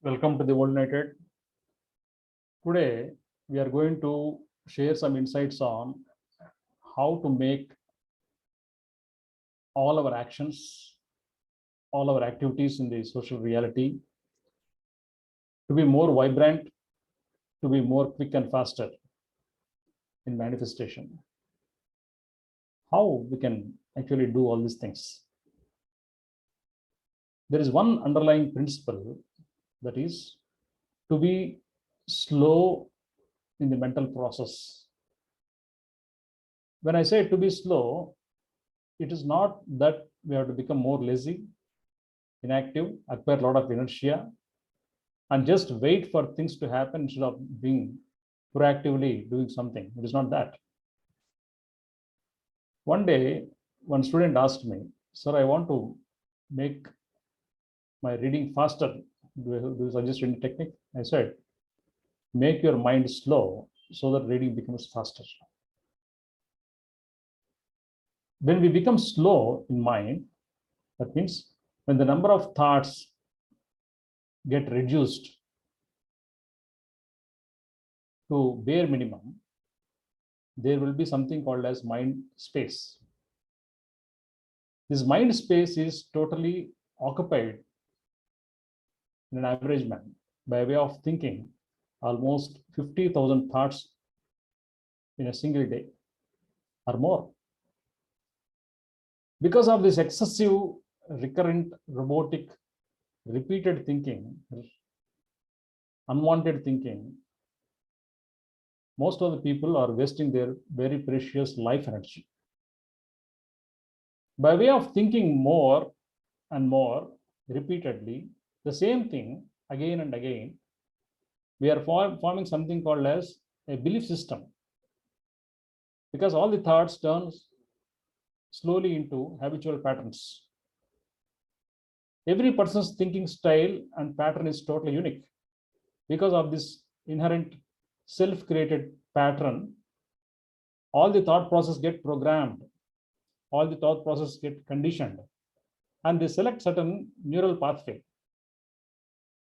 Welcome to the World United. Today, we are going to share some insights on how to make all our actions, all our activities in the social reality to be more vibrant, to be more quick and faster in manifestation. How we can actually do all these things. There is one underlying principle, that is to be slow in the mental process. When I say to be slow, it is not that we have to become more lazy, inactive, acquire a lot of inertia, and just wait for things to happen instead of being proactively doing something. It is not that. One day, one student asked me, "Sir, I want to make my reading faster. Do you suggest any technique?" I said, make your mind slow so that reading becomes faster. When we become slow in mind, that means when the number of thoughts get reduced to bare minimum, there will be something called as mind space. This mind space is totally occupied in an average man by way of thinking almost 50,000 thoughts in a single day or more. Because of this excessive, recurrent, robotic, repeated thinking, unwanted thinking, most of the people are wasting their very precious life energy. By way of thinking more and more repeatedly, the same thing again and again, we are forming something called as a belief system. Because all the thoughts turn slowly into habitual patterns. Every person's thinking style and pattern is totally unique. Because of this inherent self-created pattern, all the thought process get programmed, all the thought process get conditioned, and they select certain neural pathway.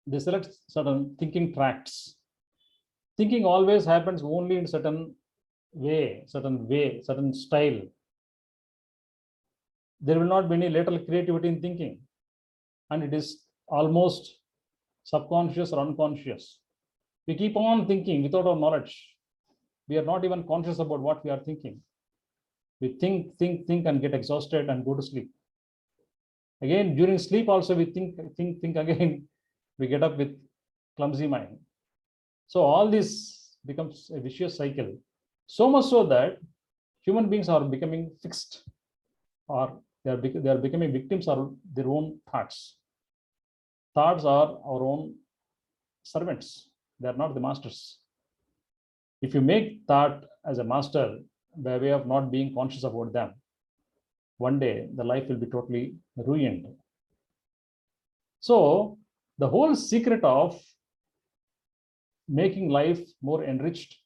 They select certain thinking tracts. Thinking always happens only in certain way, certain style. There will not be any lateral creativity in thinking, and it is almost subconscious or unconscious. We keep on thinking without our knowledge. We are not even conscious about what we are thinking. We think, and get exhausted and go to sleep. Again, during sleep also we think again. We get up with clumsy mind. So all this becomes a vicious cycle. So much so that human beings are becoming fixed, or they are becoming victims of their own thoughts. Thoughts are our own servants. They are not the masters. If you make thought as a master by way of not being conscious about them, one day the life will be totally ruined. So the whole secret of making life more enriched,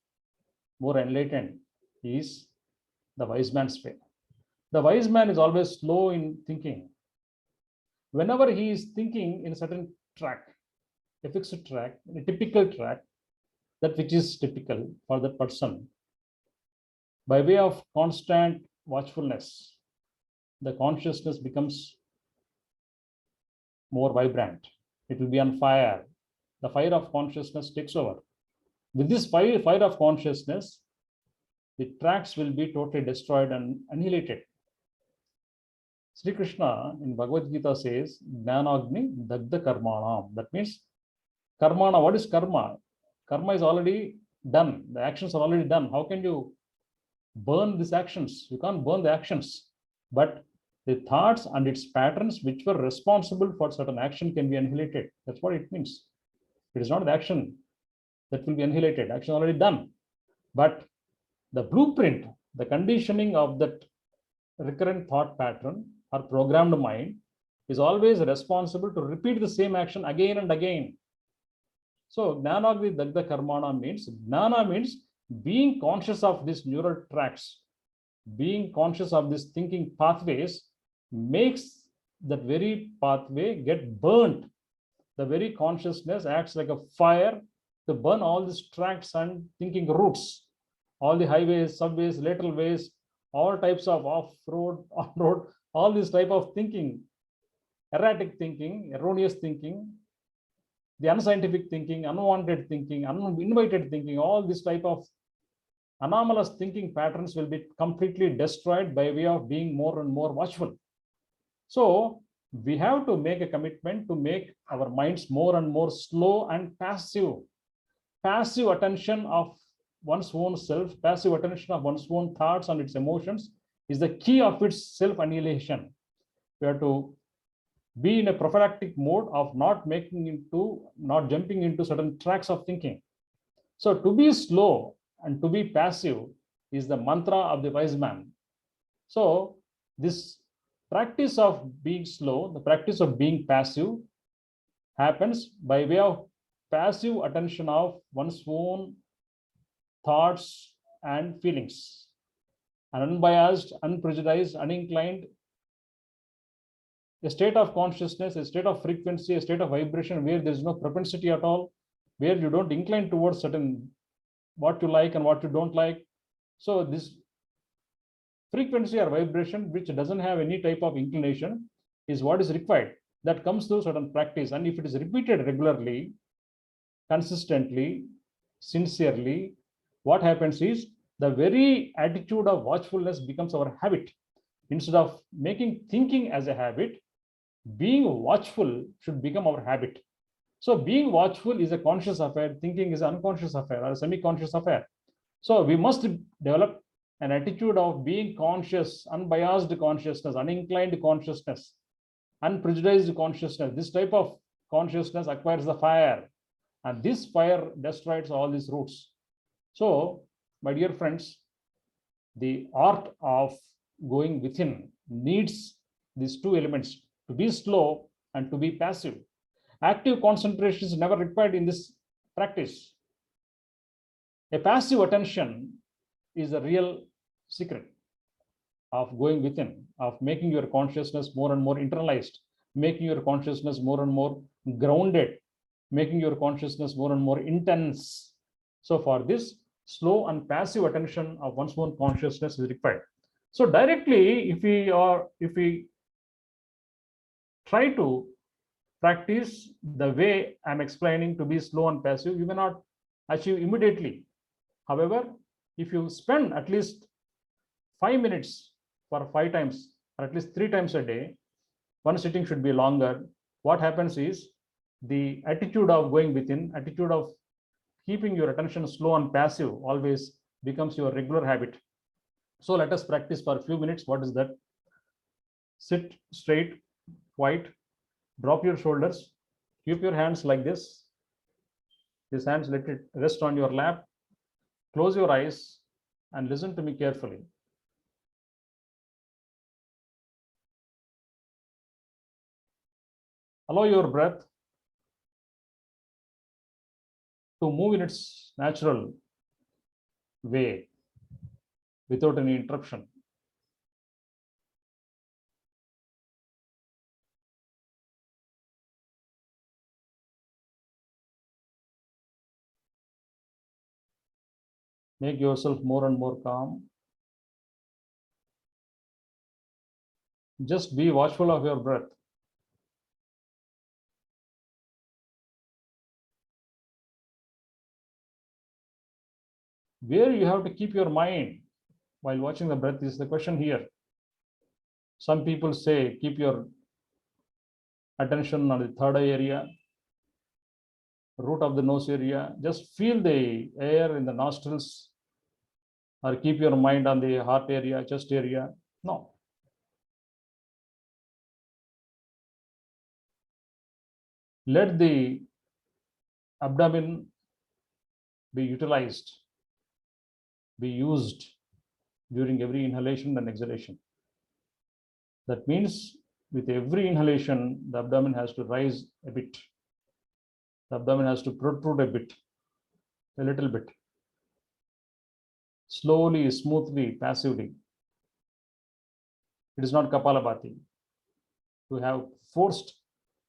more enlightened is the wise man's way. The wise man is always slow in thinking. Whenever he is thinking in a certain track, a fixed track, a typical track, that which is typical for that person, by way of constant watchfulness, the consciousness becomes more vibrant. It will be on fire. The fire of consciousness takes over. With this fire of consciousness, the tracks will be totally destroyed and annihilated. Sri Krishna in Bhagavad Gita says, Jnanagni Dagda Karmanam. That means karmana. What is karma? Karma is already done. The actions are already done. How can you burn these actions? You can't burn the actions. But the thoughts and its patterns which were responsible for certain action can be annihilated. That's what it means. It is not the action that will be annihilated. Action already done. But the blueprint, the conditioning of that recurrent thought pattern or programmed mind is always responsible to repeat the same action again and again. So Jnanagni Dagda Karmana means, Jnana means being conscious of these neural tracks, being conscious of these thinking pathways makes that very pathway get burnt The very consciousness acts like a fire to burn all these tracts and thinking routes, all the highways, subways, lateral ways, all types of off-road, on-road, all this type of thinking, erratic thinking, erroneous thinking, the unscientific thinking, unwanted thinking, uninvited thinking, all this type of anomalous thinking patterns will be completely destroyed by way of being more and more watchful. So we have to make a commitment to make our minds more and more slow and passive. Passive attention of one's own self, passive attention of one's own thoughts and its emotions is the key of its self-annihilation. We have to be in a prophylactic mode of not jumping into certain tracks of thinking. So to be slow and to be passive is the mantra of the wise man. So this practice of being slow, the practice of being passive happens by way of passive attention of one's own thoughts and feelings. An unbiased, unprejudiced, uninclined, a state of consciousness, a state of frequency, a state of vibration where there is no propensity at all, where you don't incline towards certain what you like and what you don't like. So this frequency or vibration, which doesn't have any type of inclination, is what is required. That comes through certain practice. And if it is repeated regularly, consistently, sincerely, what happens is the very attitude of watchfulness becomes our habit. Instead of making thinking as a habit, being watchful should become our habit. So being watchful is a conscious affair, thinking is an unconscious affair or a semi-conscious affair. So we must develop an attitude of being conscious, unbiased consciousness, uninclined consciousness, unprejudiced consciousness. This type of consciousness acquires the fire, and this fire destroys all these roots. So, my dear friends, the art of going within needs these two elements, to be slow and to be passive. Active concentration is never required in this practice. A passive attention is the real secret of going within, of making your consciousness more and more internalized, making your consciousness more and more grounded, making your consciousness more and more intense. So for this, slow and passive attention of one's own consciousness is required. So directly, if we try to practice the way I'm explaining to be slow and passive, you may not achieve immediately. However, if you spend at least 5 minutes for 5 times, or at least 3 times a day, one sitting should be longer. What happens is the attitude of going within, attitude of keeping your attention slow and passive always becomes your regular habit. So let us practice for a few minutes. What is that? Sit straight, quiet, drop your shoulders, keep your hands like this. These hands, let it rest on your lap. Close your eyes and listen to me carefully. Allow your breath to move in its natural way without any interruption. Make yourself more and more calm. Just be watchful of your breath. Where you have to keep your mind while watching the breath is the question here. Some people say keep your attention on the third eye area, root of the nose area. Just feel the air in the nostrils, or keep your mind on the heart area, chest area. No. Let the abdomen be utilized, be used during every inhalation and exhalation. That means with every inhalation, the abdomen has to rise a bit. The abdomen has to protrude a bit, a little bit. Slowly, smoothly, passively. It is not Kapalabhati to have forced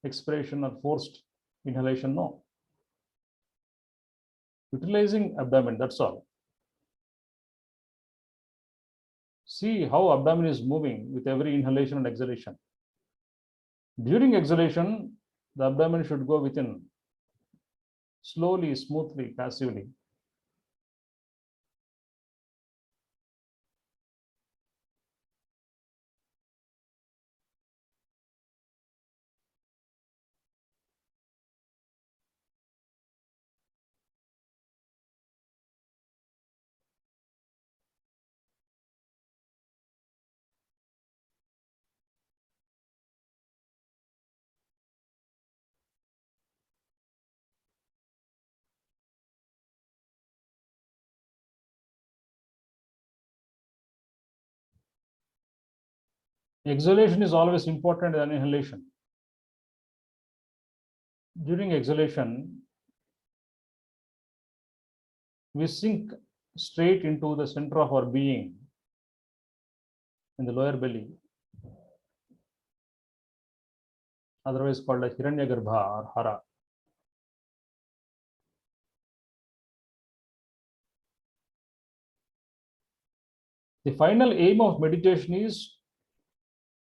expiration or forced Inhalation, no. Utilizing abdomen, that's all. See how abdomen is moving with every inhalation and exhalation. During exhalation, the abdomen should go within, slowly, smoothly, passively. Exhalation is always important than inhalation. During exhalation, we sink straight into the center of our being in the lower belly, otherwise called as Hiranyagarbha or Hara. The final aim of meditation is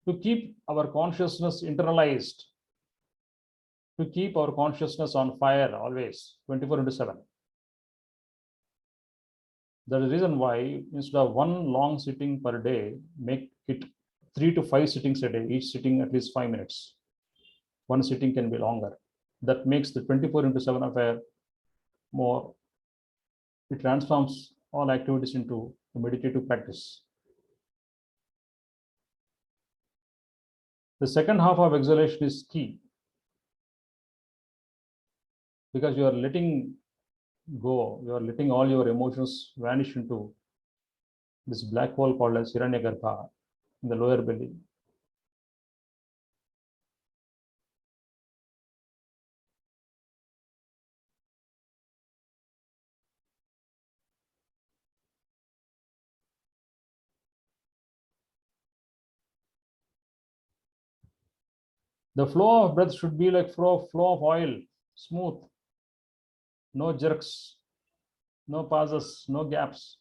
to keep our consciousness internalized, to keep our consciousness on fire always, 24 into 7. That is the reason why instead of one long sitting per day, make it 3 to 5 sittings a day, each sitting at least 5 minutes. One sitting can be longer. That makes the 24 into 7 affair more, it transforms all activities into a meditative practice. The second half of exhalation is key because you are letting go, you are letting all your emotions vanish into this black hole called as Hiranyagarbha in the lower belly. The flow of breath should be like flow of oil, smooth, no jerks, no pauses, no gaps.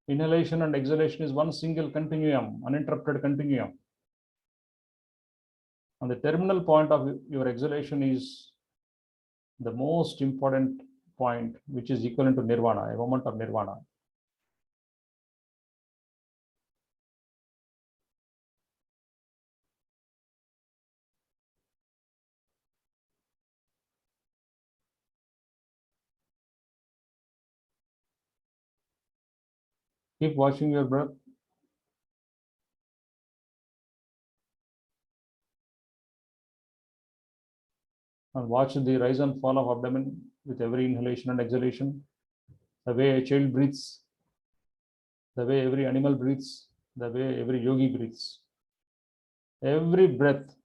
Inhalation and exhalation is one single continuum, uninterrupted continuum. And the terminal point of your exhalation is the most important point, which is equivalent to nirvana, a moment of nirvana. Keep watching your breath. And watch the rise and fall of abdomen with every inhalation and exhalation. The way a child breathes, the way every animal breathes, the way every yogi breathes. Every breath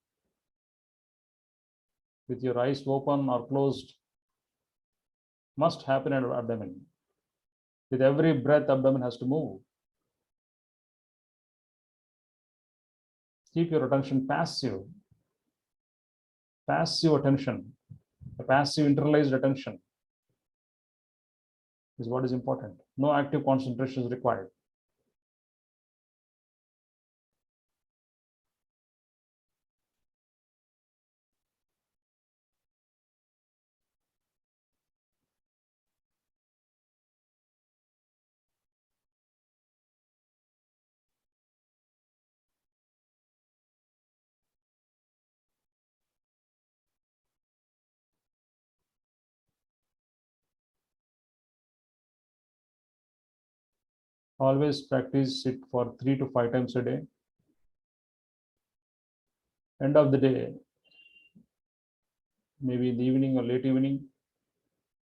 with your eyes open or closed must happen at abdomen. With every breath, abdomen has to move. Keep your attention passive. Passive attention, a passive internalized attention is what is important. No active concentration is required. Always practice it for 3 to 5 times a day. End of the day, maybe in the evening or late evening,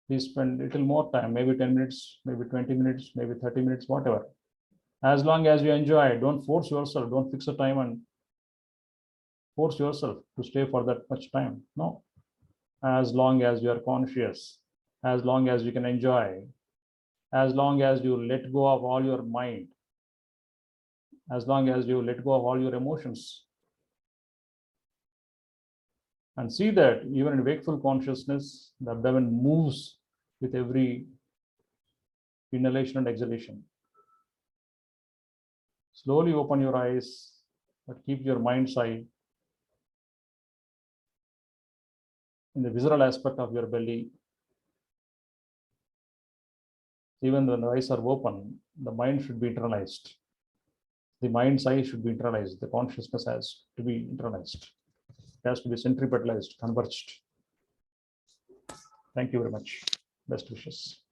please spend a little more time, maybe 10 minutes, maybe 20 minutes, maybe 30 minutes, whatever. As long as you enjoy, don't force yourself, don't fix a time and force yourself to stay for that much time. No. As long as you are conscious, as long as you can enjoy, as long as you let go of all your mind, as long as you let go of all your emotions, And see that even in wakeful consciousness, the abdomen moves with every inhalation and exhalation. Slowly open your eyes, but keep your mind's eye in the visceral aspect of your belly. Even when the eyes are open, the mind should be internalized. The mind's eye should be internalized. The consciousness has to be internalized. It has to be centripetalized, converged. Thank you very much. Best wishes.